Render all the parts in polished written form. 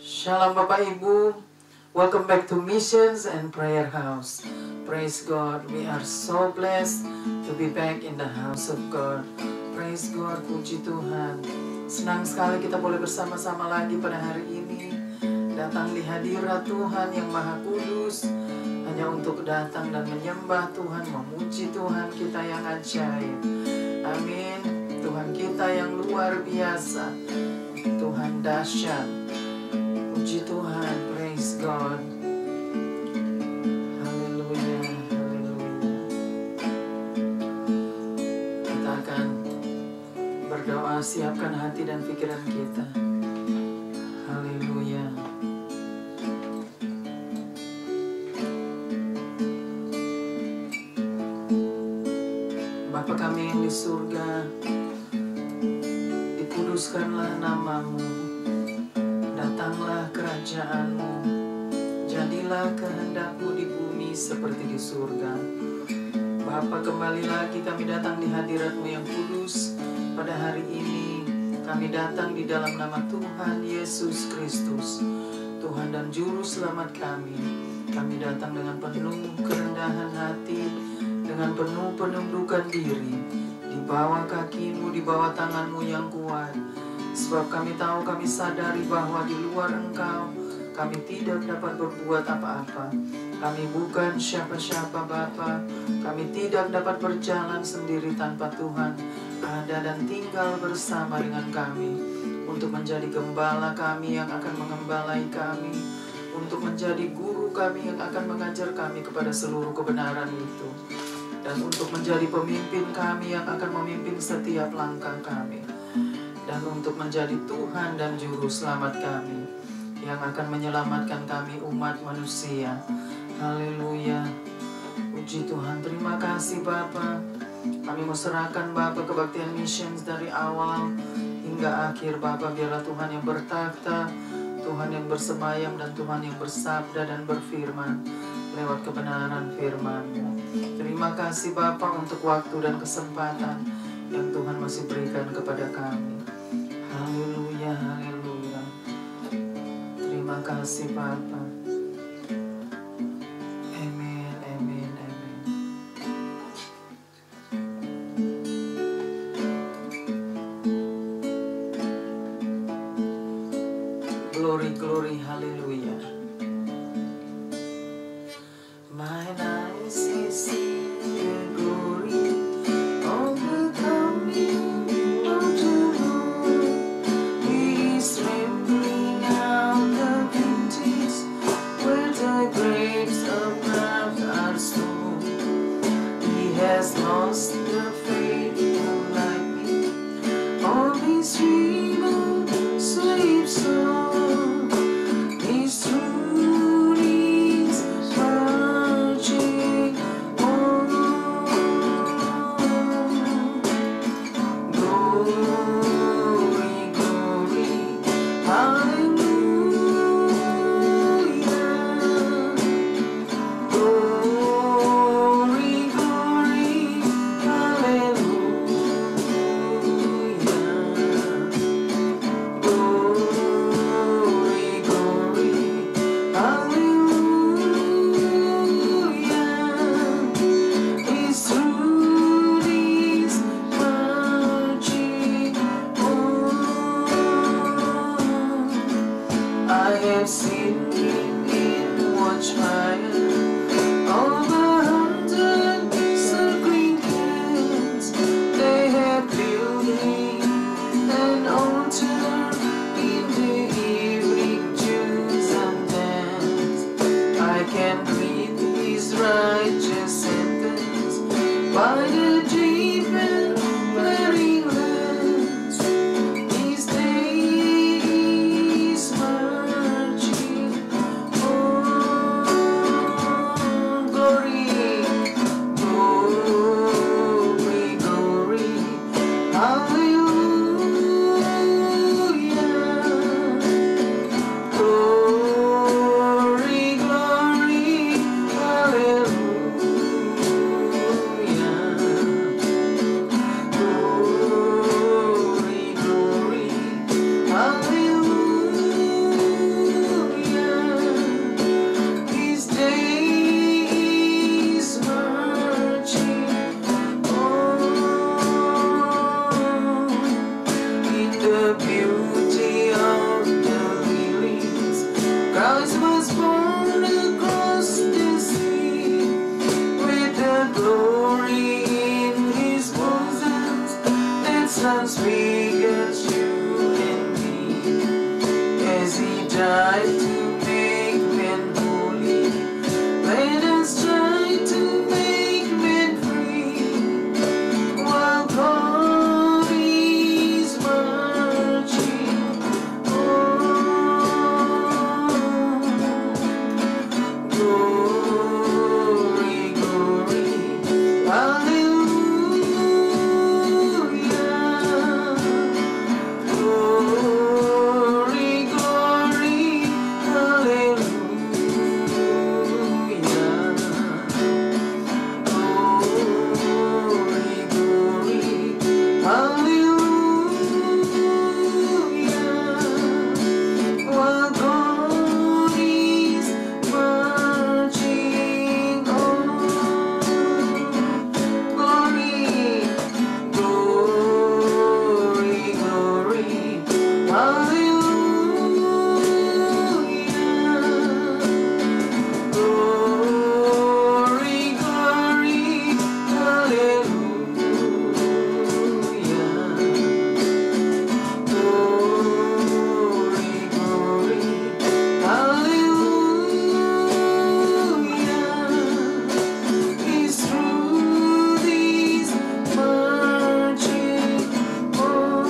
Shalom Bapak Ibu, welcome back to Missions and Prayer House. Praise God, we are so blessed to be back in the house of God. Praise God, puji Tuhan. Senang sekali kita boleh bersama-sama lagi pada hari ini, datang di hadirat Tuhan yang Maha Kudus, hanya untuk datang dan menyembah Tuhan, memuji Tuhan kita yang ajaib. Amin. Tuhan kita yang luar biasa, Tuhan dahsyat. Puji Tuhan, praise God. Haleluya, haleluya. Kita akan berdoa, siapkan hati dan pikiran kita. Haleluya. Bapa kami yang di surga, dikuduskanlah namamu. Datanglah kerajaan-Mu, jadilah kehendak-Mu di bumi seperti di surga. Bapa, kembali lagi kami datang di hadirat-Mu yang kudus. Pada hari ini kami datang di dalam nama Tuhan Yesus Kristus, Tuhan dan Juru Selamat kami. Kami datang dengan penuh kerendahan hati, dengan penuh penundukan diri, di bawah kaki-Mu, di bawah tangan-Mu yang kuat. Sebab kami tahu, kami sadari bahwa di luar Engkau kami tidak dapat berbuat apa-apa. Kami bukan siapa-siapa Bapa. Kami tidak dapat berjalan sendiri tanpa Tuhan ada dan tinggal bersama dengan kami, untuk menjadi gembala kami yang akan mengembalai kami, untuk menjadi guru kami yang akan mengajar kami kepada seluruh kebenaran itu, dan untuk menjadi pemimpin kami yang akan memimpin setiap langkah kami, dan untuk menjadi Tuhan dan Juru Selamat kami yang akan menyelamatkan kami umat manusia. Haleluya. Puji Tuhan, terima kasih Bapa. Kami mau serahkan Bapa kebaktian missions dari awal hingga akhir Bapa. Biarlah Tuhan yang bertakhta, Tuhan yang bersemayam, dan Tuhan yang bersabda dan berfirman lewat kebenaran firman-Mu. Terima kasih Bapa untuk waktu dan kesempatan yang Tuhan masih berikan kepada kami. Haleluya, haleluya. Terima kasih Bapa. Amin, amin, amin. Glory, glory, haleluya. Mine eyes see the glory of the coming of the Lord. He is trembling out the vintage where the grapes of wrath are stored. He has lost the faithful like me. All his dream of sweet soul. His truth is marching on. Glory, glory, hallelujah. Glory, glory, hallelujah. Glory, glory, hallelujah. His truth is marching on. I have seen him in watch fire, all the 100 circling hands. They have built me an altar in the evening dews and dance. I can read his righteous sentence by the deep and glaring lands. His day is marching died to make men holy. Let us try to make men free while God is marching on. Glory, glory, hallelujah. Glory, glory, hallelujah. Glory, glory, hallelujah. While God is marching on. Glory, glory, glory, hallelujah. Glory, glory, hallelujah. Glory, glory, hallelujah. Is through these marching on.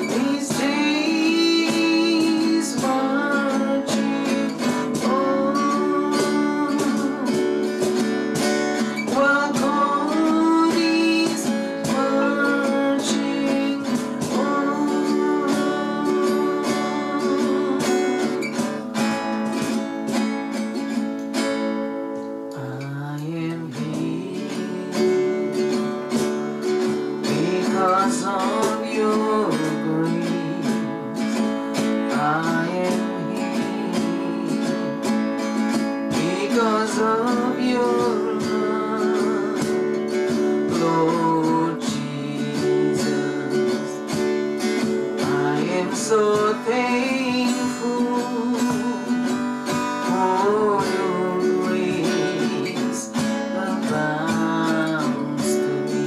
These days marching on. While God is marching on. I am here because of your grace. I am here because of your love, Lord Jesus. I am so thankful for your grace abounds to me.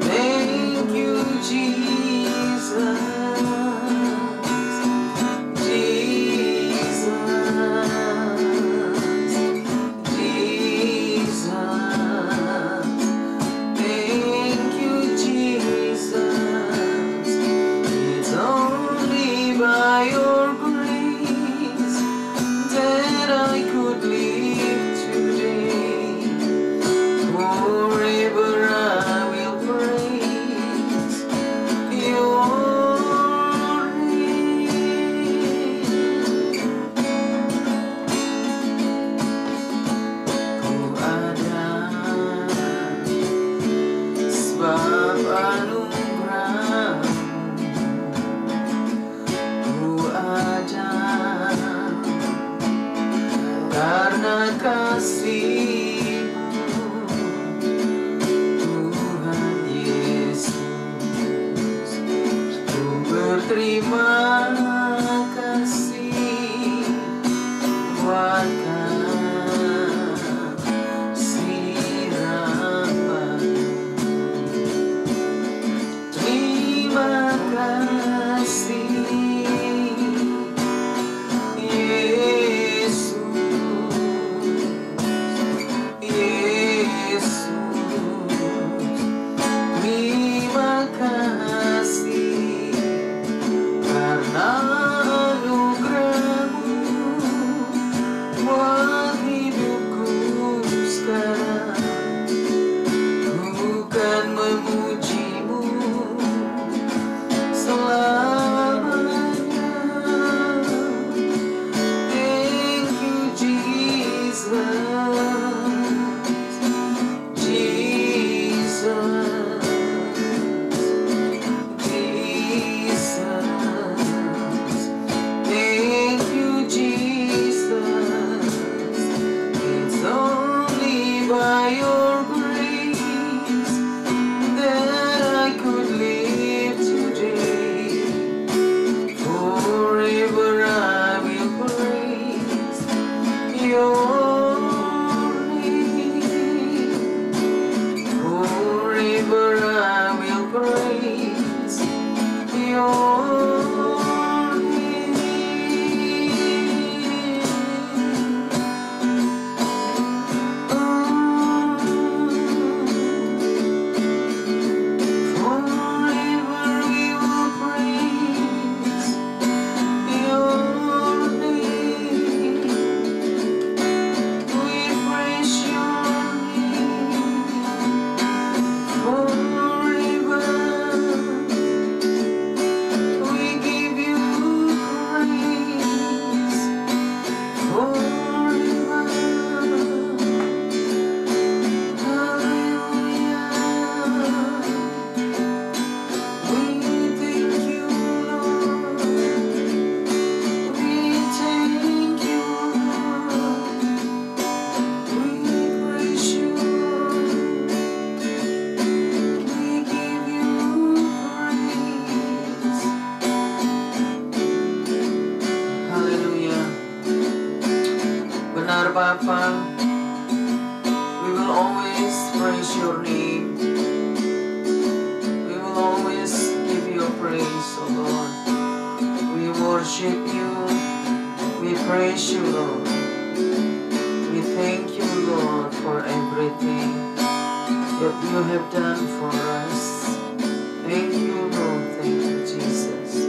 Thank you, Jesus. Jesus, Jesus. Thank you, Jesus. It's only by your grace that I could live today. Forever I will praise your name. Ku ada sebab anugerahmu. Ku ada karena kasih-Mu, Tuhan Yesus. Ku berterima kasih buat kasih Rahmat-Mu. Terima kasih Yesus, Yesus. Terima kasih karena Bapa, we will always praise your name. We will always give you praise, O Lord. We worship you. We praise you, Lord. We thank you, Lord, for everything that you have done for us. Thank you, Lord. Thank you, Jesus.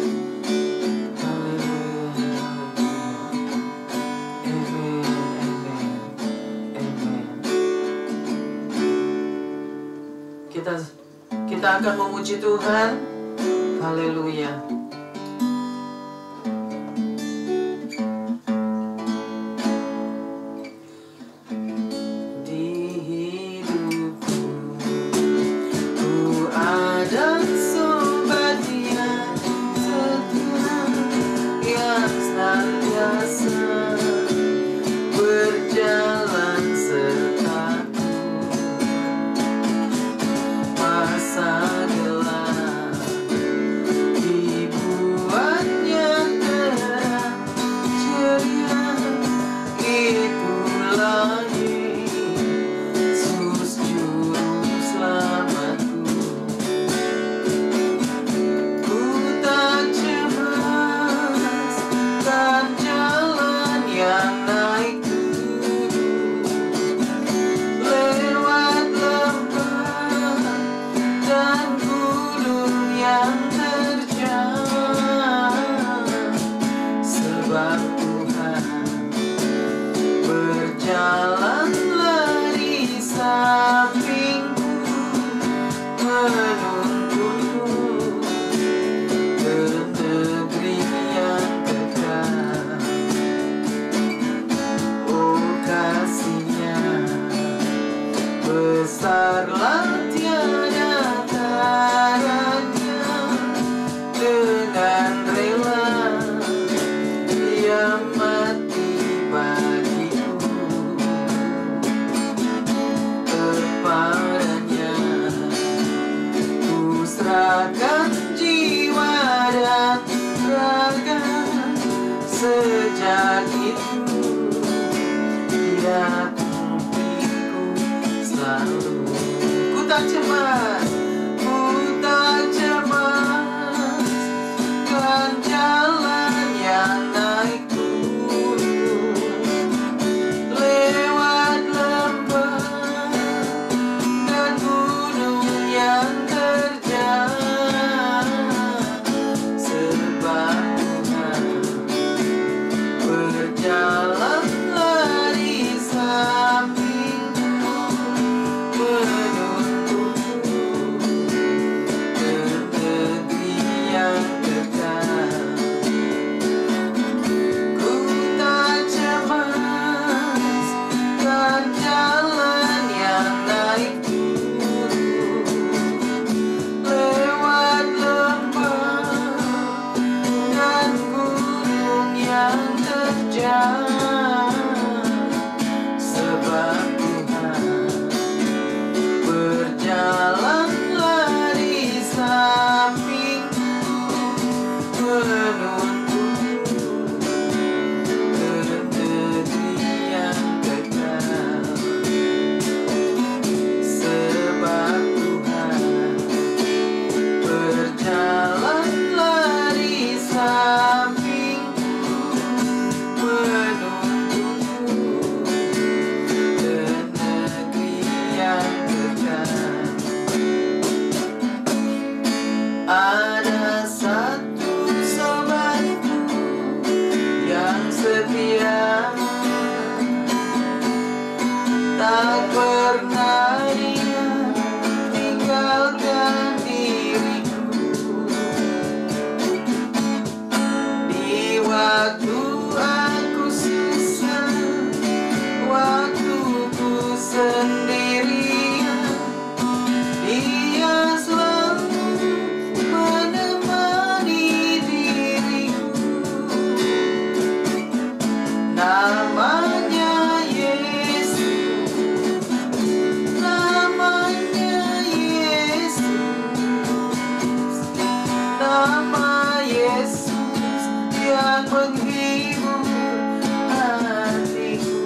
Hallelujah. Hallelujah. Amen. Amen. Amen. Kita akan memuji Tuhan. Haleluya. Sejak itu dia tumpiku selalu. Ku tak cemas kan jalan yang naik gunung, lewat lembah dan gunung yang terjal. Sebab berjalanlah di sampingku, menuntunku ke negeri yang kekal. Ku tak cemas kan jalan yang naik gunung, lewat lembah dan gunung yang sebab Tuhan berjalanlah di sampingku, menuntunku ke negeri yang kekal. Sebab Tuhan berjalanlah di sampingku, menuntunku ke negeri yang kekal. Ada satu sobatku yang setia, tak pernah dia tinggalkan diriku. Di waktu aku susah, waktuku sendirian, dia selalu menemani diriku. Namanya Yesus, namanya Yesus, nama Yesus yang menghibur hatiku.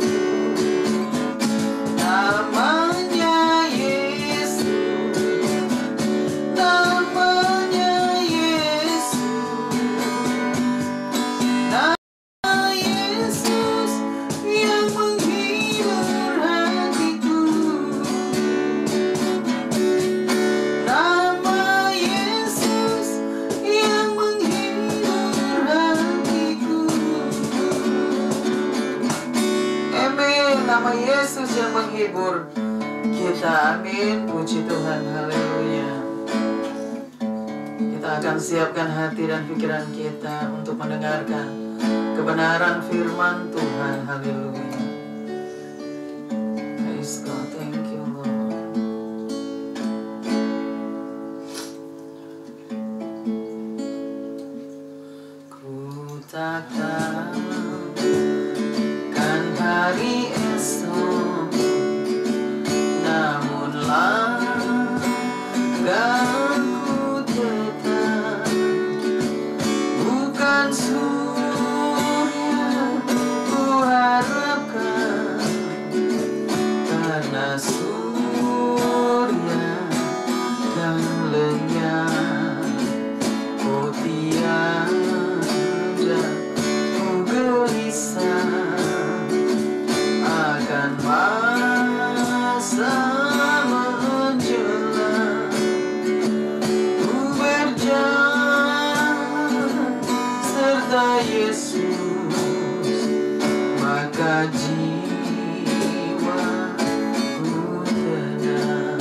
Yesus yang menghibur kita. Amin. Puji Tuhan. Haleluya. Kita akan siapkan hati dan pikiran kita untuk mendengarkan kebenaran firman Tuhan. Haleluya. Praise God. Thank you, Lord. Ku tak tahukan hari esok, namunlah langkahku tetap bukan surya ku harapkan, karena surya dan lenyap. Oh tiada ku gelisah akan masa menjelang. Ku berjalan serta Yesus, maka jiwaku tenang.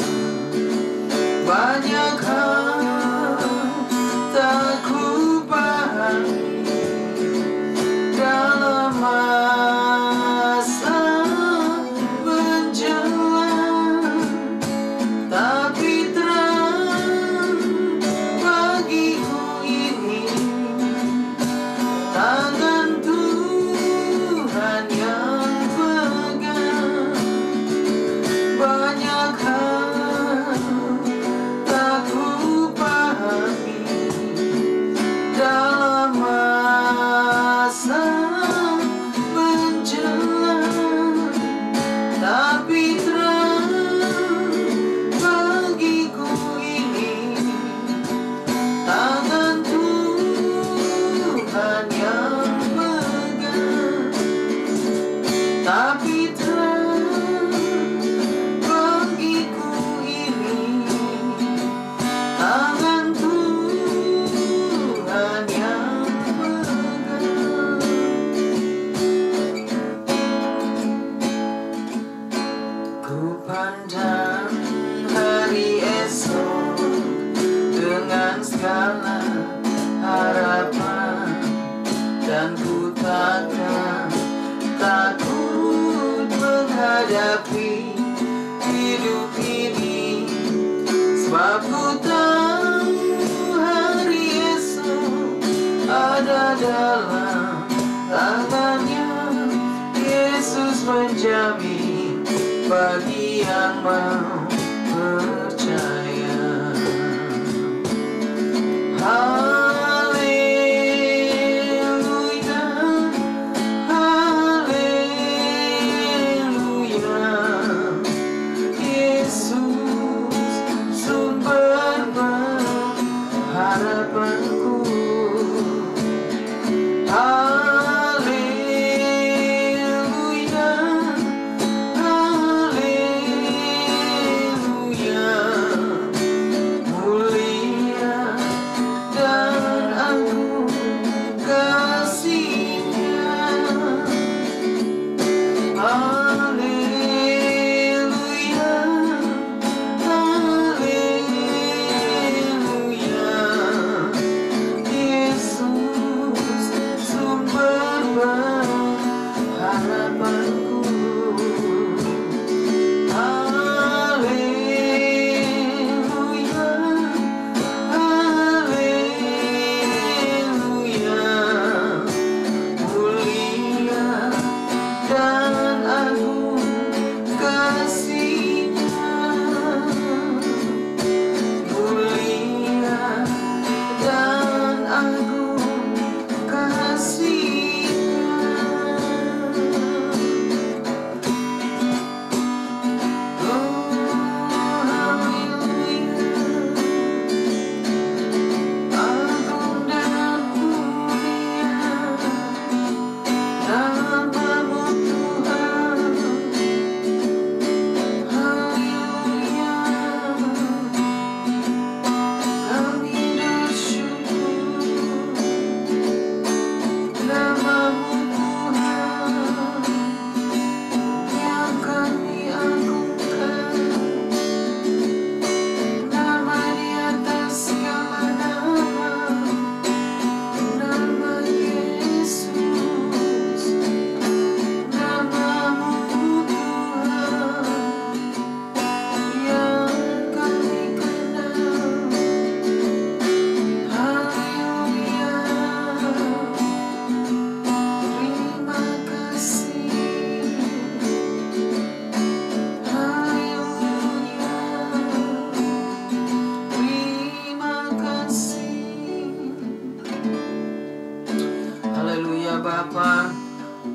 Banyak hal tak ku pahami dalam masa menjelang, tapi terang bagiku ini tangan Tuhan yang pegang. Banyak hal tak ku pahami dalam masa menjelang, tapi terang bagiku ini tangan Tuhan yang pegang. Tapi terang bagiku ini tangan Tuhan yang pegang. Ku pandang hari esok dengan segala harapan, dan ku takkan takut menghadapi hidup ini, sebab ku tahu hari esok ada dalam tangannya. Yesus menjamin bagi yang mau percaya. Haleluya, haleluya. Yesus sumber pengharapanku. Haleluya, haleluya. Mulia dan agung kasih-Nya. Haleluya, haleluya.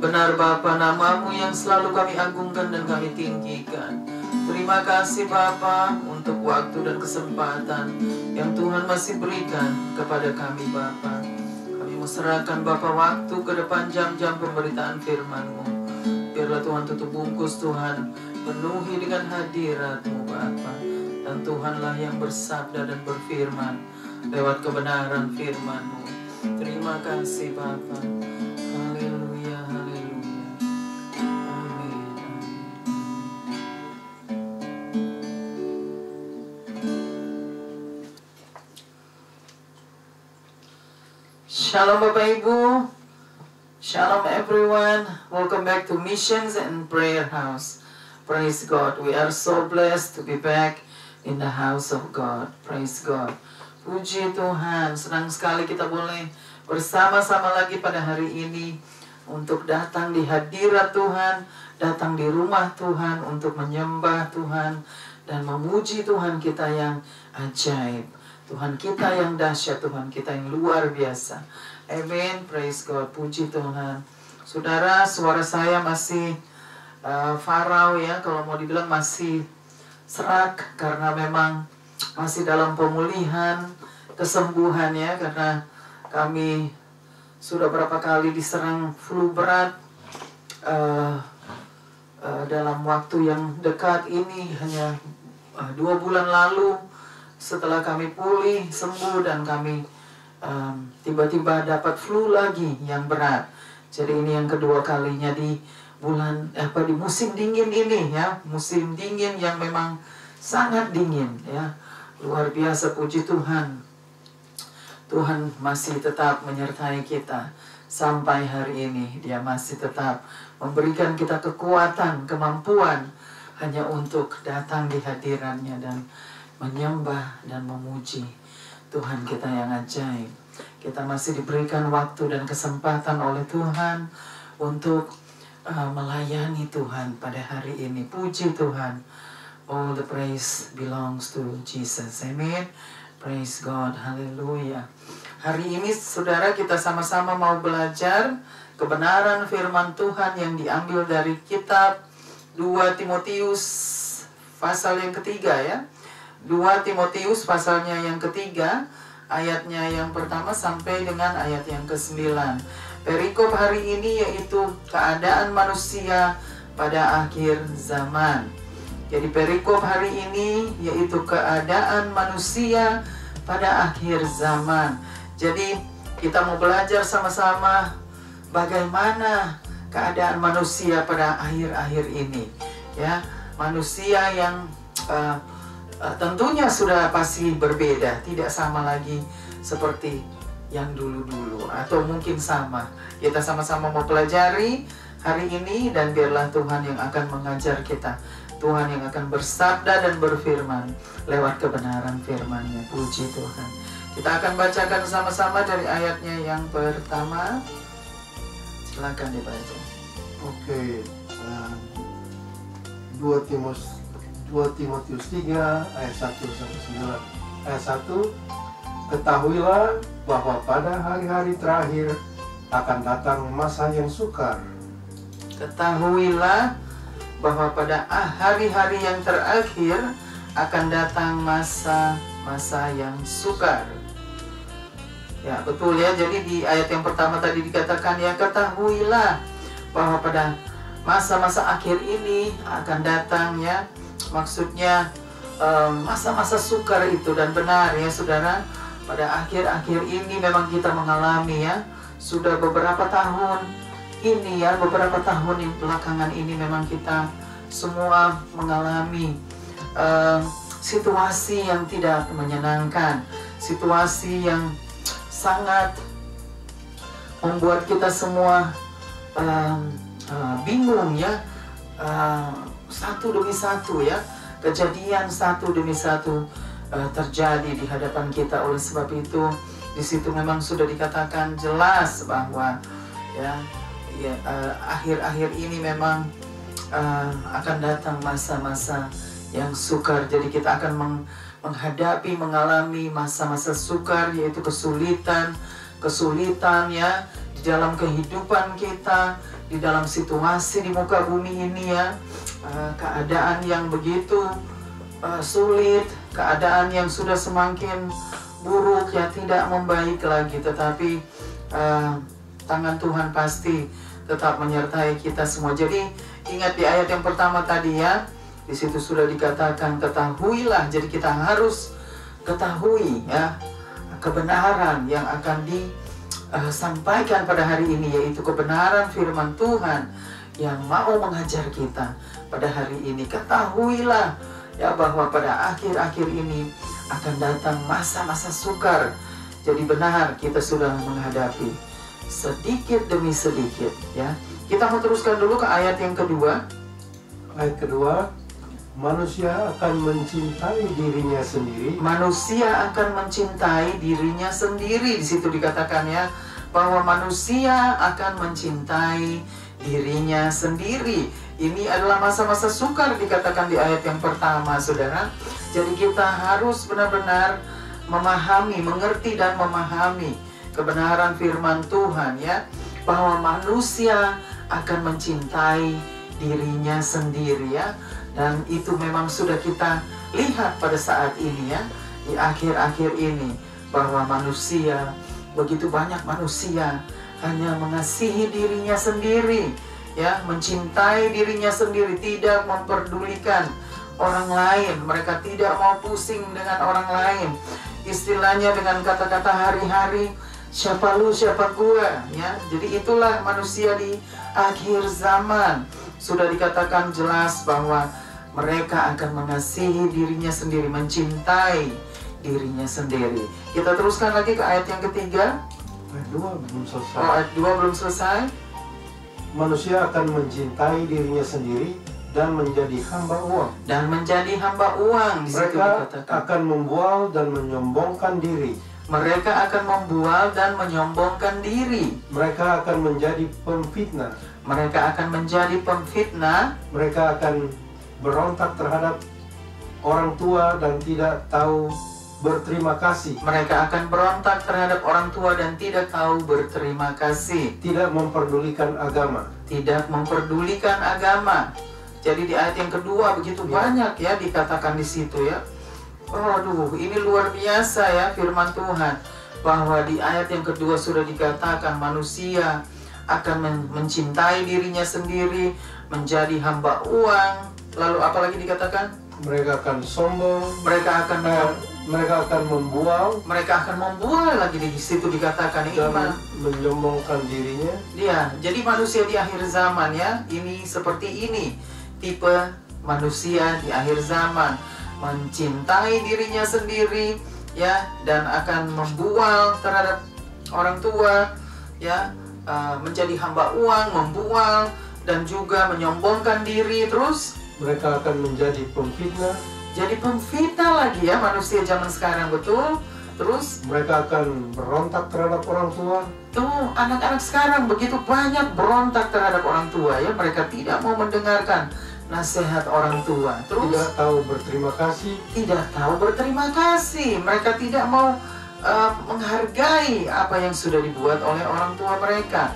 Benar Bapa, nama-Mu yang selalu kami agungkan dan kami tinggikan. Terima kasih Bapa untuk waktu dan kesempatan yang Tuhan masih berikan kepada kami Bapa. Kami mau serahkan Bapa waktu ke depan jam-jam pemberitaan firman-Mu. Biarlah Tuhan tutup bungkus Tuhan, penuhi dengan hadirat-Mu Bapa. Dan Tuhanlah yang bersabda dan berfirman lewat kebenaran firman-Mu. Terima kasih Bapa. Haleluya, haleluya. Amin. Shalom Bapak Ibu. Shalom everyone. Welcome back to Missions and Prayer House. Praise God. We are so blessed to be back in the house of God. Praise God. Puji Tuhan, senang sekali kita boleh bersama-sama lagi pada hari ini untuk datang di hadirat Tuhan, datang di rumah Tuhan untuk menyembah Tuhan dan memuji Tuhan kita yang ajaib, Tuhan kita yang dahsyat, Tuhan kita yang luar biasa. Amen, praise God, puji Tuhan. Saudara, suara saya masih farau ya, kalau mau dibilang masih serak karena memang masih dalam pemulihan, kesembuhan ya, karena kami sudah berapa kali diserang flu berat dalam waktu yang dekat ini, hanya 2 bulan lalu setelah kami pulih, sembuh, dan kami tiba-tiba dapat flu lagi yang berat. Jadi ini yang kedua kalinya di di musim dingin ini ya, musim dingin yang memang sangat dingin ya. Luar biasa, puji Tuhan. Tuhan masih tetap menyertai kita sampai hari ini. Dia masih tetap memberikan kita kekuatan, kemampuan hanya untuk datang di hadirannya dan menyembah dan memuji Tuhan kita yang ajaib. Kita masih diberikan waktu dan kesempatan oleh Tuhan untuk melayani Tuhan pada hari ini. Puji Tuhan. All the praise belongs to Jesus. Amen. Praise God. Haleluya. Hari ini saudara, kita sama-sama mau belajar kebenaran firman Tuhan yang diambil dari kitab 2 Timotius pasal yang ketiga ya. 2 Timotius pasalnya yang ketiga, ayatnya yang pertama sampai dengan ayat yang ke-9. Perikop hari ini yaitu keadaan manusia pada akhir zaman. Jadi perikop hari ini yaitu keadaan manusia pada akhir zaman. Jadi kita mau belajar sama-sama bagaimana keadaan manusia pada akhir-akhir ini. Ya, manusia yang tentunya sudah pasti berbeda, tidak sama lagi seperti yang dulu-dulu, atau mungkin sama. Kita sama-sama mau pelajari hari ini, dan biarlah Tuhan yang akan mengajar kita, Tuhan yang akan bersabda dan berfirman lewat kebenaran firman-Nya. Puji Tuhan. Kita akan bacakan sama-sama dari ayatnya yang pertama. Silakan dibaca. Oke, 2 Timotius 3 ayat 1 sampai 9. Ayat 1, ketahuilah bahwa pada hari-hari terakhir akan datang masa yang sukar. Ketahuilah bahwa pada hari-hari yang terakhir akan datang masa-masa yang sukar. Ya, betul ya. Jadi di ayat yang pertama tadi dikatakan ya, ketahuilah bahwa pada masa-masa akhir ini akan datang ya. Maksudnya masa-masa sukar itu, dan benar ya saudara, pada akhir-akhir ini memang kita mengalami ya, sudah beberapa tahun ini ya, beberapa tahun belakangan ini memang kita semua mengalami situasi yang tidak menyenangkan, situasi yang sangat membuat kita semua bingung ya, satu demi satu ya, kejadian satu demi satu terjadi di hadapan kita. Oleh sebab itu di situ memang sudah dikatakan jelas bahwa akhir-akhir ini memang akan datang masa-masa yang sukar. Jadi kita akan mengalami masa-masa sukar, yaitu kesulitan ya di dalam kehidupan kita, di dalam situasi di muka bumi ini ya, keadaan yang begitu sulit, keadaan yang sudah semakin buruk ya, tidak membaik lagi, tetapi tangan Tuhan pasti tetap menyertai kita semua. Jadi ingat di ayat yang pertama tadi ya, di situ sudah dikatakan ketahuilah. Jadi kita harus ketahui ya kebenaran yang akan disampaikan pada hari ini, yaitu kebenaran firman Tuhan yang mau mengajar kita pada hari ini. Ketahuilah ya bahwa pada akhir-akhir ini akan datang masa-masa sukar. Jadi benar kita sudah menghadapi sedikit demi sedikit ya. Kita mau teruskan dulu ke ayat yang kedua. Ayat kedua, manusia akan mencintai dirinya sendiri. Manusia akan mencintai dirinya sendiri. Di situ dikatakan ya bahwa manusia akan mencintai dirinya sendiri. Ini adalah masa-masa sukar dikatakan di ayat yang pertama, saudara. Jadi kita harus benar-benar memahami, mengerti dan memahami kebenaran firman Tuhan ya, bahwa manusia akan mencintai dirinya sendiri ya. Dan itu memang sudah kita lihat pada saat ini ya, di akhir-akhir ini, bahwa manusia, begitu banyak manusia hanya mengasihi dirinya sendiri ya, mencintai dirinya sendiri, tidak memperdulikan orang lain. Mereka tidak mau pusing dengan orang lain. Istilahnya dengan kata-kata hari-hari, siapa lu, siapa gua ya. Jadi itulah manusia di akhir zaman. Sudah dikatakan jelas bahwa mereka akan mengasihi dirinya sendiri, mencintai dirinya sendiri. Kita teruskan lagi ke ayat yang ketiga. Ayat 2 belum selesai. Oh, ayat 2 belum selesai. Manusia akan mencintai dirinya sendiri dan menjadi hamba uang. Dan menjadi hamba uang. Di situ Mereka dikatakan. akan membual dan menyombongkan diri. Mereka akan membual dan menyombongkan diri. Mereka akan menjadi pemfitnah. Mereka akan menjadi pemfitnah. Mereka akan berontak terhadap orang tua dan tidak tahu berterima kasih. Mereka akan berontak terhadap orang tua dan tidak tahu berterima kasih. Tidak memperdulikan agama. Tidak memperdulikan agama. Jadi di ayat yang kedua begitu banyak ya dikatakan di situ ya. Aduh, ini luar biasa ya firman Tuhan, bahwa di ayat yang kedua sudah dikatakan manusia akan mencintai dirinya sendiri, menjadi hamba uang. Lalu apalagi dikatakan? Mereka akan sombong. Mereka akan membual. Mereka akan membual lagi di situ dikatakan Dan iman. menyombongkan dirinya. Dia, jadi manusia di akhir zaman ya, ini seperti ini tipe manusia di akhir zaman, mencintai dirinya sendiri ya, dan akan membual terhadap orang tua ya, menjadi hamba uang, membual dan juga menyombongkan diri. Terus Mereka akan menjadi pemfitnah. jadi pemfitnah lagi ya manusia zaman sekarang, betul. Terus Mereka akan berontak terhadap orang tua. tuh anak-anak sekarang begitu banyak berontak terhadap orang tua ya, mereka tidak mau mendengarkan nasihat orang tua. Terus Tidak tahu berterima kasih. tidak tahu berterima kasih. Mereka tidak mau menghargai apa yang sudah dibuat oleh orang tua mereka.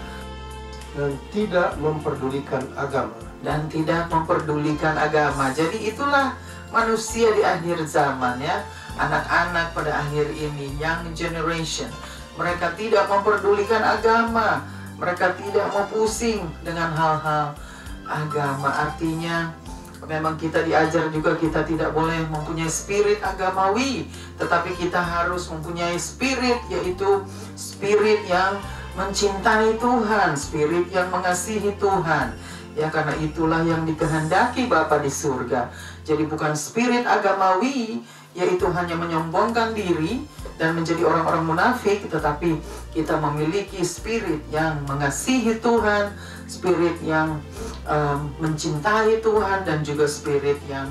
Dan tidak memperdulikan agama. Dan tidak memperdulikan agama. Jadi itulah manusia di akhir zaman ya. Anak-anak pada akhir ini, young generation, mereka tidak memperdulikan agama. Mereka tidak mau pusing dengan hal-hal agama. Artinya memang kita diajar juga kita tidak boleh mempunyai spirit agamawi, tetapi kita harus mempunyai spirit, yaitu spirit yang mencintai Tuhan, spirit yang mengasihi Tuhan. Ya, karena itulah yang dikehendaki Bapa di surga. Jadi bukan spirit agamawi, yaitu hanya menyombongkan diri dan menjadi orang-orang munafik, tetapi kita memiliki spirit yang mengasihi Tuhan, spirit yang mencintai Tuhan, dan juga spirit yang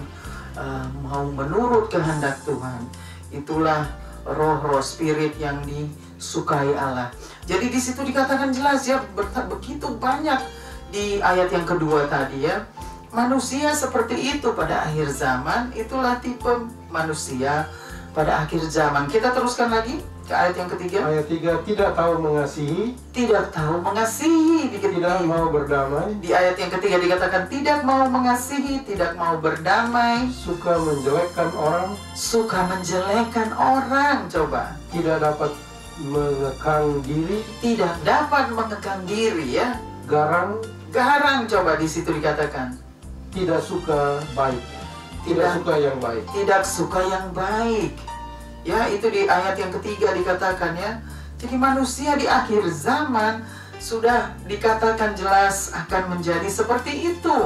mau menurut kehendak Tuhan. Itulah roh-roh spirit yang disukai Allah. Jadi di situ dikatakan jelas ya, begitu banyak di ayat yang kedua tadi ya, manusia seperti itu pada akhir zaman. Itulah tipe manusia pada akhir zaman. Kita teruskan lagi Ke ayat yang ketiga. Ayat 3, tidak tahu mengasihi, Tidak tahu mengasihi. tidak mau berdamai, Di ayat yang ketiga dikatakan tidak mau mengasihi, tidak mau berdamai, suka menjelekkan orang, suka menjelekkan orang. Coba. tidak dapat mengekang diri, Tidak dapat mengekang diri ya. garang, Garang, coba di situ dikatakan. tidak suka baik, tidak suka yang baik. Tidak suka yang baik. Ya, itu di ayat yang ketiga dikatakan ya. Jadi manusia di akhir zaman sudah dikatakan jelas akan menjadi seperti itu.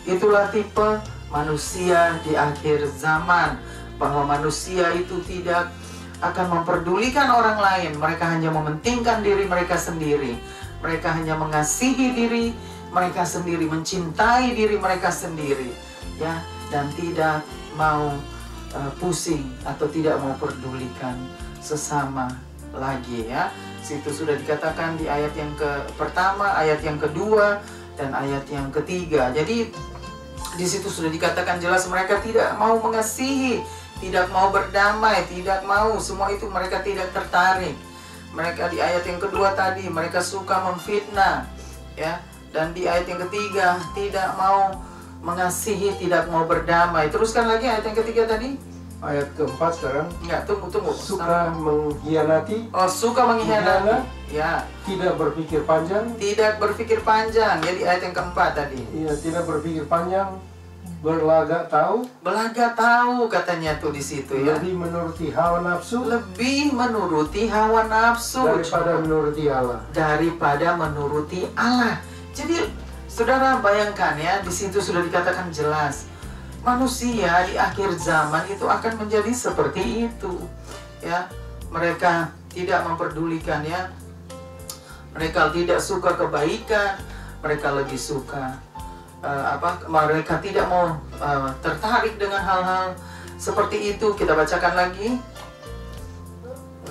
Itulah tipe manusia di akhir zaman. Bahwa manusia itu tidak akan memperdulikan orang lain. Mereka hanya mementingkan diri mereka sendiri. Mereka hanya mengasihi diri mereka sendiri, mencintai diri mereka sendiri, ya, dan tidak mau pusing atau tidak mau pedulikan sesama lagi ya. Situ sudah dikatakan di ayat yang pertama, ayat yang kedua, dan ayat yang ketiga. Jadi di situ sudah dikatakan jelas mereka tidak mau mengasihi, tidak mau berdamai, tidak mau, semua itu mereka tidak tertarik. Mereka di ayat yang kedua tadi mereka suka memfitnah ya, dan di ayat yang ketiga tidak mau mengasihi, tidak mau berdamai. Teruskan lagi ayat yang ketiga tadi. Ayat keempat sekarang. Enggak, tunggu. Suka mengkhianati. Oh, suka mengkhianati. Ya. Tidak berpikir panjang. Tidak berpikir panjang. Jadi ayat yang keempat tadi. Iya, tidak berpikir panjang. Berlagak tahu. Belagak tahu katanya tuh di situ ya. Lebih menuruti hawa nafsu. Lebih menuruti hawa nafsu daripada menuruti Allah. Daripada menuruti Allah. Jadi saudara bayangkan ya, di situ sudah dikatakan jelas. Manusia di akhir zaman itu akan menjadi seperti itu ya. Mereka tidak memperdulikan ya, mereka tidak suka kebaikan, mereka lebih suka mereka tidak mau tertarik dengan hal-hal seperti itu. Kita bacakan lagi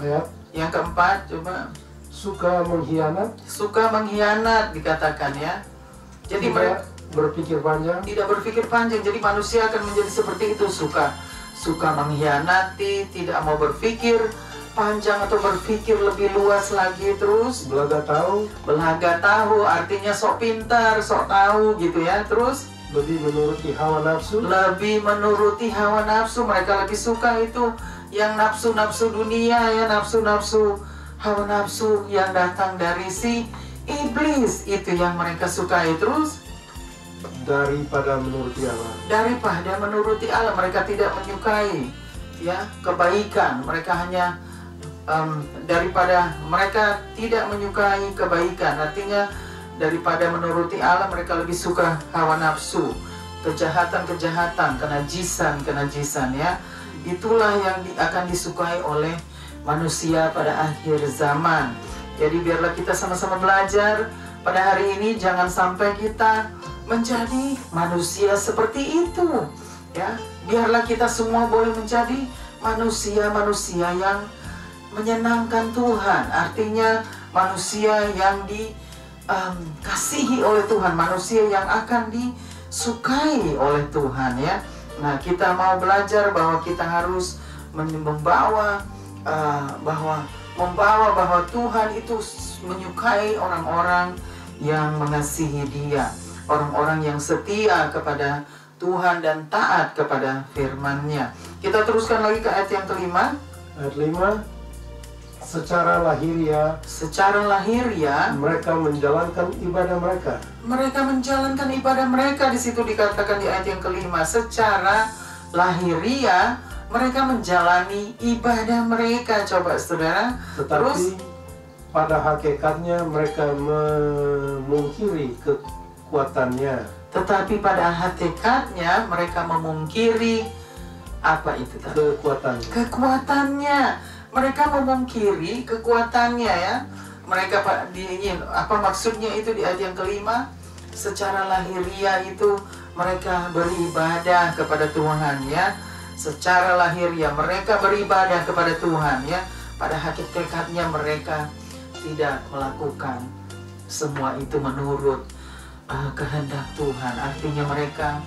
ayat yang keempat, coba. Suka mengkhianat. Suka mengkhianat dikatakan ya. Jadi mereka berpikir panjang. Tidak berpikir panjang. Jadi manusia akan menjadi seperti itu, suka mengkhianati, tidak mau berpikir panjang atau berpikir lebih luas lagi. Terus belaga tahu artinya sok pintar, sok tahu gitu ya. Terus lebih menuruti hawa nafsu. Lebih menuruti hawa nafsu. Mereka lebih suka itu yang nafsu-nafsu dunia ya, nafsu-nafsu, hawa nafsu yang datang dari si iblis, itu yang mereka sukai. Terus daripada menuruti Allah. Daripada menuruti Allah, mereka tidak menyukai ya kebaikan. Mereka hanya daripada mereka tidak menyukai kebaikan. Artinya daripada menuruti Allah, mereka lebih suka hawa nafsu, kejahatan-kejahatan, kenajisan ya. Itulah yang akan disukai oleh manusia pada akhir zaman. Jadi biarlah kita sama-sama belajar pada hari ini, jangan sampai kita menjadi manusia seperti itu ya. Biarlah kita semua boleh menjadi manusia-manusia yang menyenangkan Tuhan. Artinya manusia yang dikasihi oleh Tuhan, manusia yang akan disukai oleh Tuhan ya. Nah, kita mau belajar bahwa kita harus membawa bahwa Tuhan itu menyukai orang-orang yang mengasihi Dia, orang-orang yang setia kepada Tuhan dan taat kepada firman-Nya. Kita teruskan lagi ke ayat yang kelima. Ayat 5. Secara lahiriah mereka menjalankan ibadah mereka. Mereka menjalankan ibadah mereka. Di situ dikatakan di ayat yang kelima, secara lahiriah mereka menjalani ibadah mereka. Coba saudara. Tetapi pada hakikatnya mereka memungkiri kekuatannya. Tetapi pada hakikatnya mereka memungkiri apa itu tadi? Kekuatannya. Mereka memungkiri kekuatannya ya. Mereka apa maksudnya itu di ayat yang kelima? Secara lahiriah itu mereka beribadah kepada Tuhan ya. Secara lahiriah mereka beribadah kepada Tuhan ya. Pada hakikatnya mereka tidak melakukan semua itu menurut kehendak Tuhan. Artinya mereka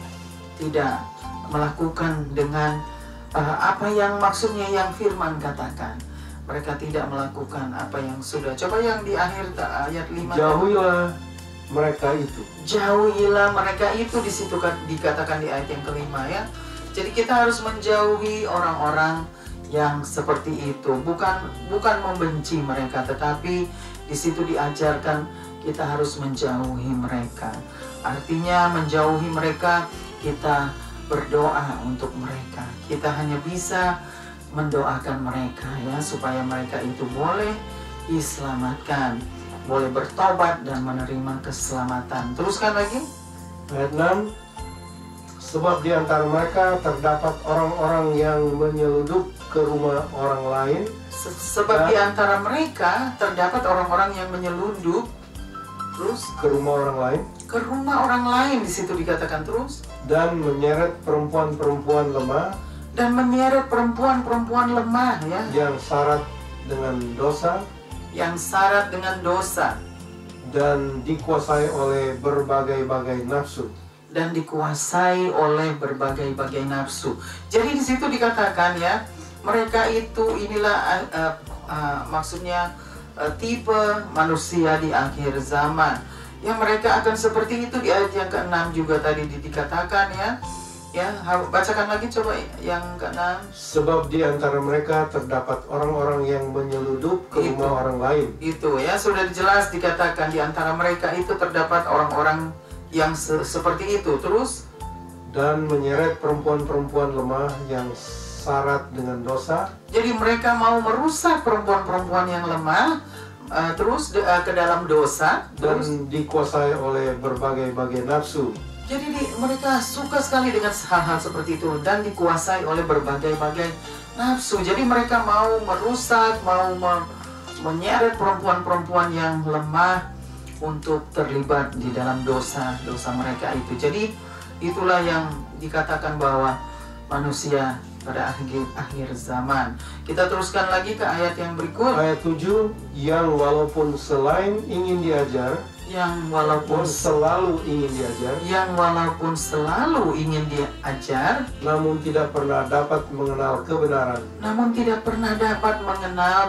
tidak melakukan dengan apa yang maksudnya yang firman katakan. mereka tidak melakukan apa yang sudah. Coba yang di akhir ayat 5. Jauhilah mereka itu. Jauhilah mereka itu, di situ dikatakan di ayat yang kelima ya. Jadi kita harus menjauhi orang-orang yang seperti itu. Bukan membenci mereka, tetapi di situ diajarkan kita harus menjauhi mereka. Artinya menjauhi mereka, kita berdoa untuk mereka. Kita hanya bisa mendoakan mereka ya, supaya mereka itu boleh diselamatkan, boleh bertobat dan menerima keselamatan. Teruskan lagi. Ayat 6. Sebab di antara mereka terdapat orang-orang yang menyeludup ke rumah orang lain. Sebab di antara mereka terdapat orang-orang yang menyeludup terus ke rumah orang lain. Ke rumah orang lain, di situ dikatakan terus. Dan menyeret perempuan-perempuan lemah. Dan menyeret perempuan-perempuan lemah ya. Yang syarat dengan dosa. Yang syarat dengan dosa. Dan dikuasai oleh berbagai-bagai nafsu. Dan dikuasai oleh berbagai-bagai nafsu. Jadi di situ dikatakan ya, mereka itu inilah maksudnya tipe manusia di akhir zaman. Ya, mereka akan seperti itu. Di ayat yang ke-6 juga tadi dikatakan ya. Ya, bacakan lagi coba yang ke-6. Sebab di antara mereka terdapat orang-orang yang menyeludup ke rumah orang lain. Itu ya, sudah jelas dikatakan di antara mereka itu terdapat orang-orang yang seperti itu. Terus, dan menyeret perempuan-perempuan lemah yang syarat dengan dosa. Jadi mereka mau merusak perempuan-perempuan yang lemah terus ke dalam dosa. Dan dikuasai oleh berbagai-bagai nafsu. Jadi mereka suka sekali dengan hal-hal seperti itu. Dan dikuasai oleh berbagai-bagai nafsu. Jadi mereka mau merusak, mau menyeret perempuan-perempuan yang lemah untuk terlibat di dalam dosa-dosa mereka itu. Jadi itulah yang dikatakan bahwa manusia pada akhir zaman. Kita teruskan lagi ke ayat yang berikut. Ayat 7. Yang walaupun selain ingin diajar, yang walaupun selalu ingin diajar, namun tidak pernah dapat mengenal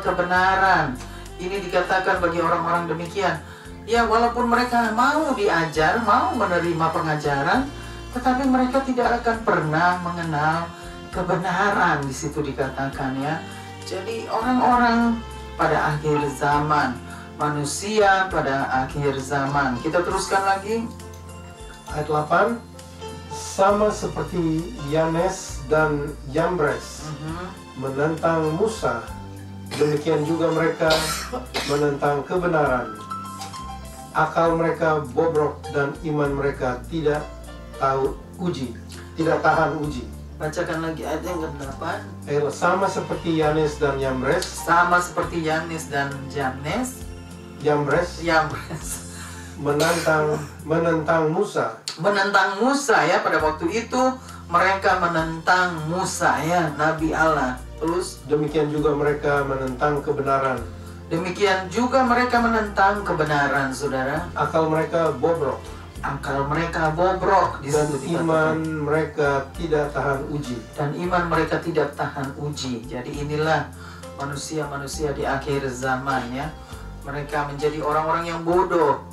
kebenaran. Ini dikatakan bagi orang-orang demikian. Ya, walaupun mereka mau diajar, mau menerima pengajaran, tetapi mereka tidak akan pernah mengenal kebenaran. Di situ dikatakan ya. Jadi orang-orang pada akhir zaman, manusia pada akhir zaman. Kita teruskan lagi. Ayat 8. Sama seperti Yanes dan Yambres menentang Musa, demikian juga mereka menentang kebenaran. Akal mereka bobrok dan iman mereka tidak tahan uji. Bacakan lagi ayat yang ke-8. Sama seperti Yanes dan Yambres. Sama seperti Yanes dan Yambres. Menentang Musa. Menentang Musa ya, pada waktu itu mereka menentang Musa ya, Nabi Allah. Terus demikian juga mereka menentang kebenaran. Saudara. Akal mereka bobrok. Dan iman mereka tidak tahan uji. Jadi inilah manusia-manusia di akhir zaman ya. Mereka menjadi orang-orang yang bodoh,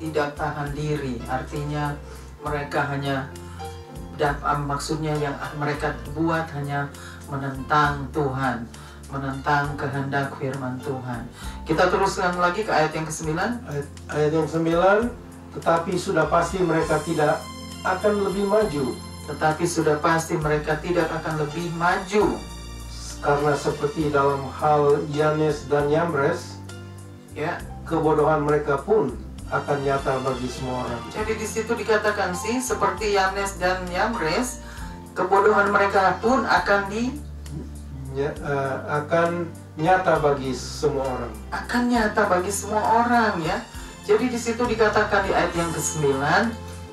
tidak tahan diri. Artinya mereka hanya maksudnya yang mereka buat hanya menentang Tuhan, menentang kehendak firman Tuhan. Kita teruskan lagi ke ayat yang ke-9. Ayat yang ke-9. Tetapi sudah pasti mereka tidak akan lebih maju. Karena seperti dalam hal Yanes dan Yambres, ya, kebodohan mereka pun akan nyata bagi semua orang. Jadi di situ dikatakan sih, seperti Yanes dan Yambres, kebodohan mereka pun akan nyata bagi semua orang. Akan nyata bagi semua orang ya. Jadi di situ dikatakan di ayat yang ke-9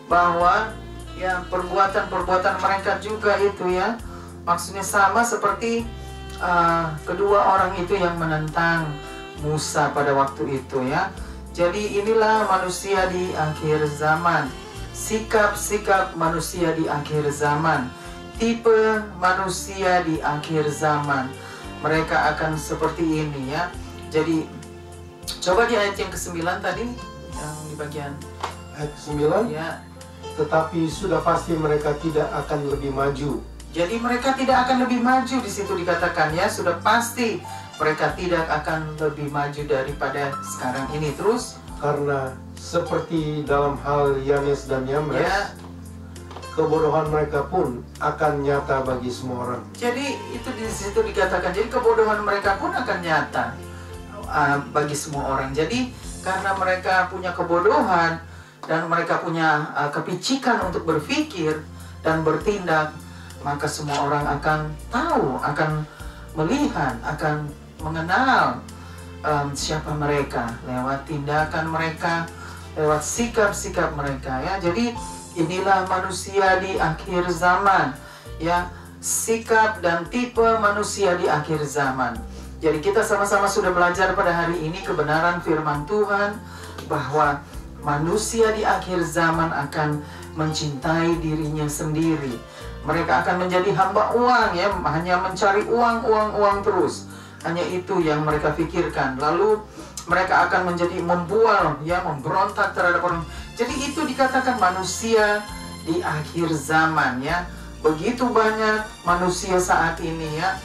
bahwa ya perbuatan-perbuatan mereka juga itu ya, maksudnya sama seperti kedua orang itu yang menentang Musa pada waktu itu ya. Jadi inilah manusia di akhir zaman, sikap-sikap manusia di akhir zaman, tipe manusia di akhir zaman. mereka akan seperti ini ya. Jadi coba di ayat yang ke-9 tadi, yang di bagian Ayat 9, ya. tetapi sudah pasti mereka tidak akan lebih maju. Jadi mereka tidak akan lebih maju, di situ dikatakan ya, sudah pasti mereka tidak akan lebih maju daripada sekarang ini. Terus Karena seperti dalam hal Yanes dan Yamres, ya, kebodohan mereka pun akan nyata bagi semua orang. jadi itu di situ dikatakan, jadi kebodohan mereka pun akan nyata bagi semua orang. Jadi karena mereka punya kebodohan dan mereka punya kepicikan untuk berpikir dan bertindak, maka semua orang akan tahu, akan melihat, akan mengenal siapa mereka lewat tindakan mereka, lewat sikap-sikap mereka ya. Jadi inilah manusia di akhir zaman ya, sikap dan tipe manusia di akhir zaman. Jadi kita sama-sama sudah belajar pada hari ini kebenaran firman Tuhan bahwa manusia di akhir zaman akan mencintai dirinya sendiri. Mereka akan menjadi hamba uang ya, hanya mencari uang terus. Hanya itu yang mereka pikirkan. Lalu mereka akan menjadi membual ya, memberontak terhadap orang. Jadi itu dikatakan manusia di akhir zaman ya. Begitu banyak manusia saat ini ya.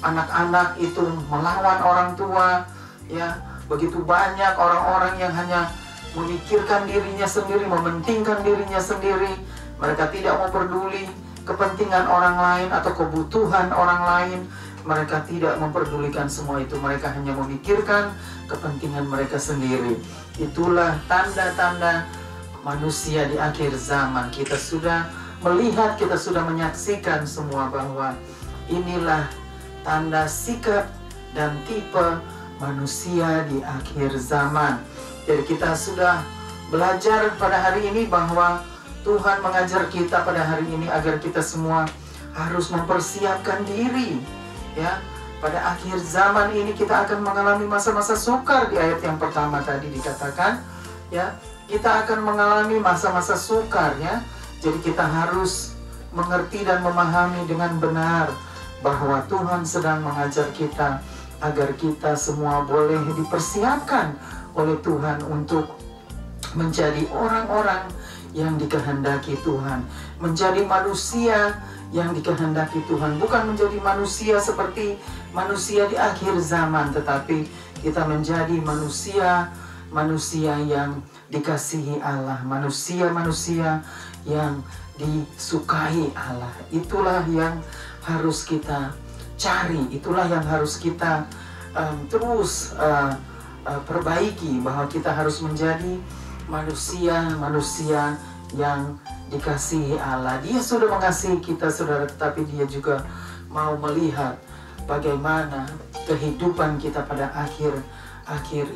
Anak-anak itu melawan orang tua ya. Begitu banyak orang-orang yang hanya memikirkan dirinya sendiri, mementingkan dirinya sendiri. Mereka tidak mau peduli kepentingan orang lain atau kebutuhan orang lain. Mereka tidak memperdulikan semua itu. Mereka hanya memikirkan kepentingan mereka sendiri. Itulah tanda-tanda manusia di akhir zaman. Kita sudah melihat, kita sudah menyaksikan semua bahwa inilah tanda sikap dan tipe manusia di akhir zaman. Jadi kita sudah belajar pada hari ini bahwa Tuhan mengajar kita pada hari ini agar kita semua harus mempersiapkan diri ya. Pada akhir zaman ini kita akan mengalami masa-masa sukar. Di ayat yang pertama tadi dikatakan ya, kita akan mengalami masa-masa sukar ya. Jadi kita harus mengerti dan memahami dengan benar bahwa Tuhan sedang mengajar kita agar kita semua boleh dipersiapkan oleh Tuhan untuk menjadi orang-orang yang dikehendaki Tuhan, menjadi manusia yang dikehendaki Tuhan, bukan menjadi manusia seperti manusia di akhir zaman, tetapi kita menjadi manusia yang dikasihi Allah, manusia yang disukai Allah. Itulah yang harus kita cari, itulah yang harus kita terus perbaiki, bahwa kita harus menjadi manusia yang dikasihi Allah. Dia sudah mengasihi kita, saudara, tetapi dia juga mau melihat bagaimana kehidupan kita pada akhir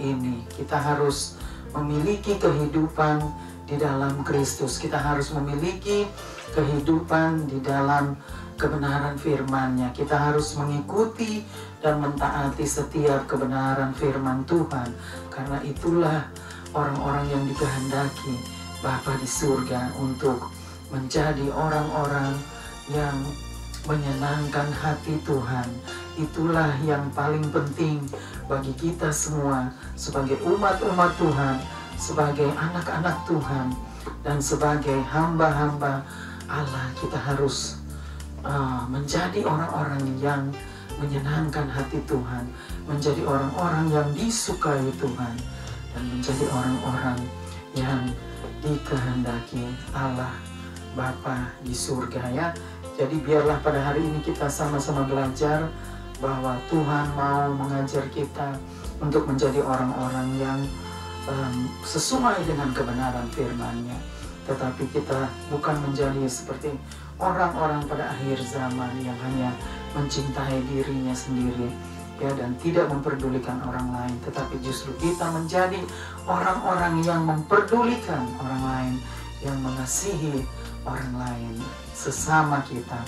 ini. Kita harus memiliki kehidupan di dalam Kristus. Kita harus memiliki kehidupan di dalam kebenaran firman-Nya. Kita harus mengikuti dan mentaati setiap kebenaran firman Tuhan. Karena itulah orang-orang yang dikehendaki Bapa di surga untuk menjadi orang-orang yang menyenangkan hati Tuhan. Itulah yang paling penting bagi kita semua sebagai umat-umat Tuhan, sebagai anak-anak Tuhan, dan sebagai hamba-hamba Allah. Kita harus menjadi orang-orang yang menyenangkan hati Tuhan, menjadi orang-orang yang disukai Tuhan, dan menjadi orang-orang yang dikehendaki Allah Bapa di surga ya. Jadi biarlah pada hari ini kita sama-sama belajar bahwa Tuhan mau mengajar kita untuk menjadi orang-orang yang sesuai dengan kebenaran firman-Nya. Tetapi kita bukan menjadi seperti orang-orang pada akhir zaman yang hanya mencintai dirinya sendiri ya, dan tidak memperdulikan orang lain, tetapi justru kita menjadi orang-orang yang memperdulikan orang lain, yang mengasihi orang lain sesama kita.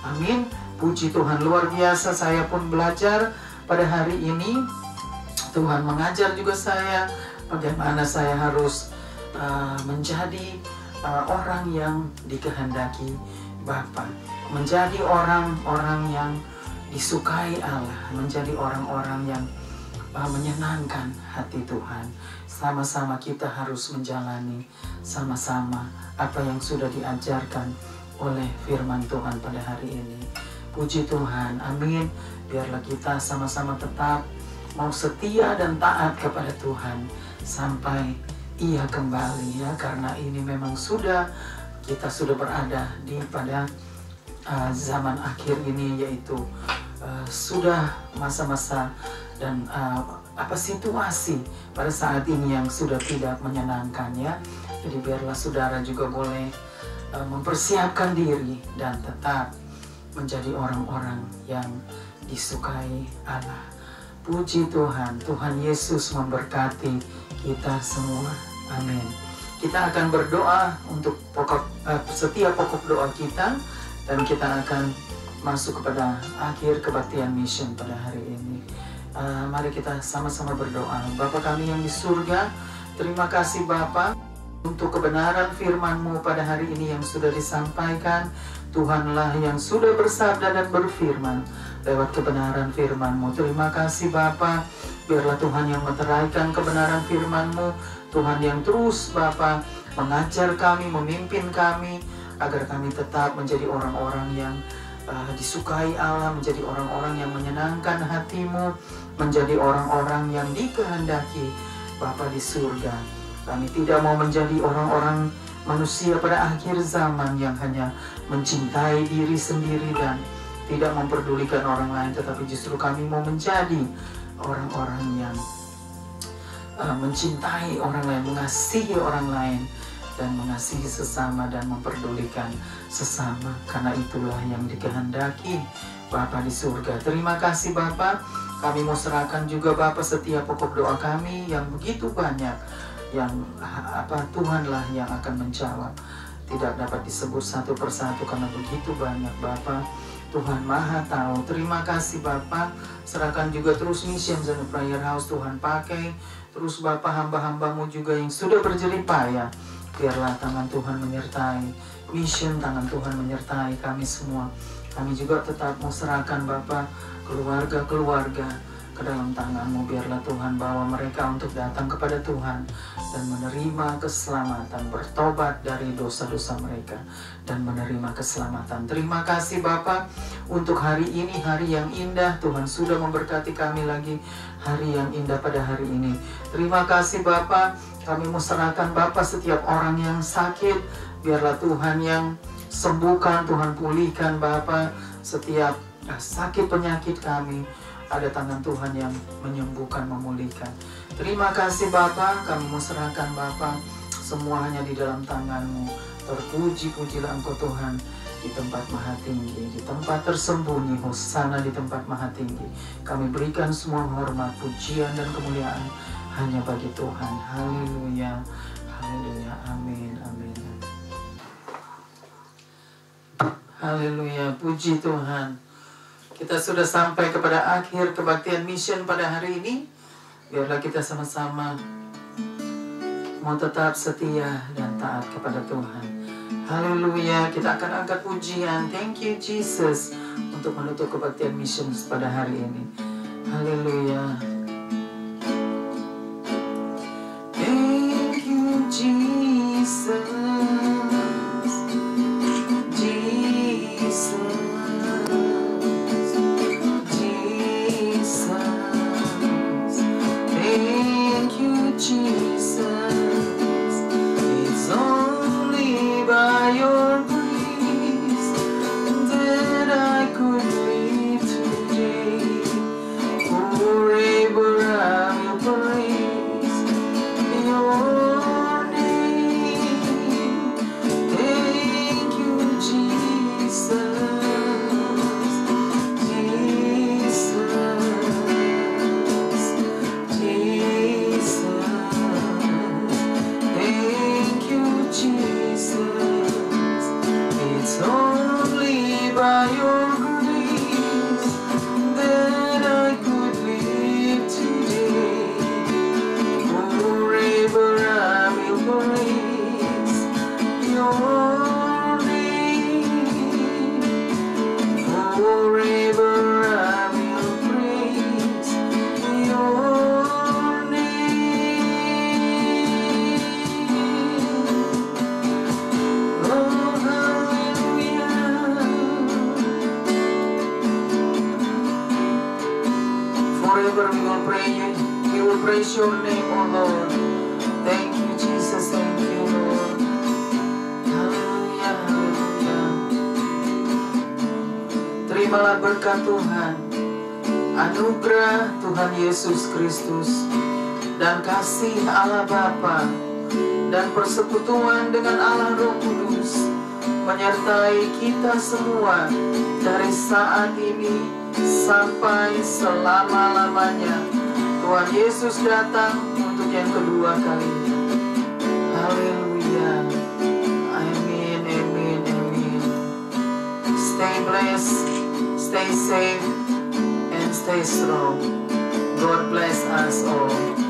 Amin. Puji Tuhan, luar biasa. Saya pun belajar pada hari ini. Tuhan mengajar juga saya bagaimana saya harus menjadi orang yang dikehendaki Bapa, menjadi orang-orang yang disukai Allah, menjadi orang-orang yang menyenangkan hati Tuhan. Sama-sama kita harus menjalani sama-sama apa yang sudah diajarkan oleh firman Tuhan pada hari ini. Puji Tuhan, amin. Biarlah kita sama-sama tetap mau setia dan taat kepada Tuhan sampai Ia kembali, ya, karena ini memang kita sudah berada pada zaman akhir ini, yaitu sudah masa-masa dan situasi pada saat ini yang sudah tidak menyenangkan, ya. Jadi biarlah saudara juga boleh mempersiapkan diri dan tetap menjadi orang-orang yang disukai Allah. Puji Tuhan, Tuhan Yesus memberkati kita semua. Amin. Kita akan berdoa untuk setiap pokok doa kita, dan kita akan masuk kepada akhir kebaktian mission pada hari ini. Mari kita sama-sama berdoa. Bapa kami yang di surga, terima kasih Bapa untuk kebenaran firman-Mu pada hari ini yang sudah disampaikan. Tuhanlah yang sudah bersabda dan berfirman lewat kebenaran firman-Mu. Terima kasih Bapa. Biarlah Tuhan yang meteraikan kebenaran firman-Mu, Tuhan yang terus Bapa mengajar kami, memimpin kami, agar kami tetap menjadi orang-orang yang disukai Allah, menjadi orang-orang yang menyenangkan hati-Mu, menjadi orang-orang yang dikehendaki Bapa di surga. Kami tidak mau menjadi orang-orang manusia pada akhir zaman yang hanya mencintai diri sendiri dan tidak memperdulikan orang lain, tetapi justru kami mau menjadi orang-orang yang mencintai orang lain, mengasihi orang lain, dan mengasihi sesama dan memperdulikan sesama, karena itulah yang dikehendaki Bapa di surga. Terima kasih Bapa. Kami mau serahkan juga Bapa setiap pokok doa kami yang begitu banyak, yang Tuhanlah yang akan menjawab. Tidak dapat disebut satu persatu karena begitu banyak Bapa. Tuhan Maha Tahu. Terima kasih Bapa. Serahkan juga terus Mission and Prayer House, Tuhan pakai terus Bapa hamba-hambamu juga yang sudah berjerih payah. Biarlah tangan Tuhan menyertai Mission, tangan Tuhan menyertai kami semua. Kami juga tetap mau serahkan Bapa keluarga-keluarga ke dalam tangan-Mu. Biarlah Tuhan bawa mereka untuk datang kepada Tuhan dan menerima keselamatan, bertobat dari dosa-dosa mereka dan menerima keselamatan. Terima kasih Bapa untuk hari ini, hari yang indah. Tuhan sudah memberkati kami lagi hari yang indah pada hari ini. Terima kasih Bapa. Kami mau serahkan Bapa setiap orang yang sakit. Biarlah Tuhan yang sembuhkan, Tuhan pulihkan Bapa setiap sakit penyakit kami. Ada tangan Tuhan yang menyembuhkan, memulihkan. Terima kasih Bapa. Kami mau serahkan Bapa semua hanya di dalam tangan-Mu. Terpuji-pujilah Engkau Tuhan di tempat maha tinggi, di tempat tersembunyi. Hosana di tempat maha tinggi. Kami berikan semua hormat, pujian dan kemuliaan hanya bagi Tuhan. Haleluya, haleluya, amin, amin. Haleluya, puji Tuhan. Kita sudah sampai kepada akhir kebaktian mission pada hari ini. Biarlah kita sama-sama mau tetap setia dan taat kepada Tuhan. Haleluya, kita akan angkat pujian. Thank you Jesus untuk menutup kebaktian mission pada hari ini. Haleluya. Thank you Jesus. praise your name, oh Lord. Thank you, Jesus. Thank you, Lord. Haleluya, haleluya. Terimalah berkat Tuhan, anugerah Tuhan Yesus Kristus, dan kasih Allah Bapa, dan persekutuan dengan Allah Roh Kudus menyertai kita semua dari saat ini sampai selama-lamanya. Tuhan Yesus datang untuk yang kedua kalinya. Haleluya. Amin, amin, amin. Stay blessed, stay safe, and stay strong. God bless us all.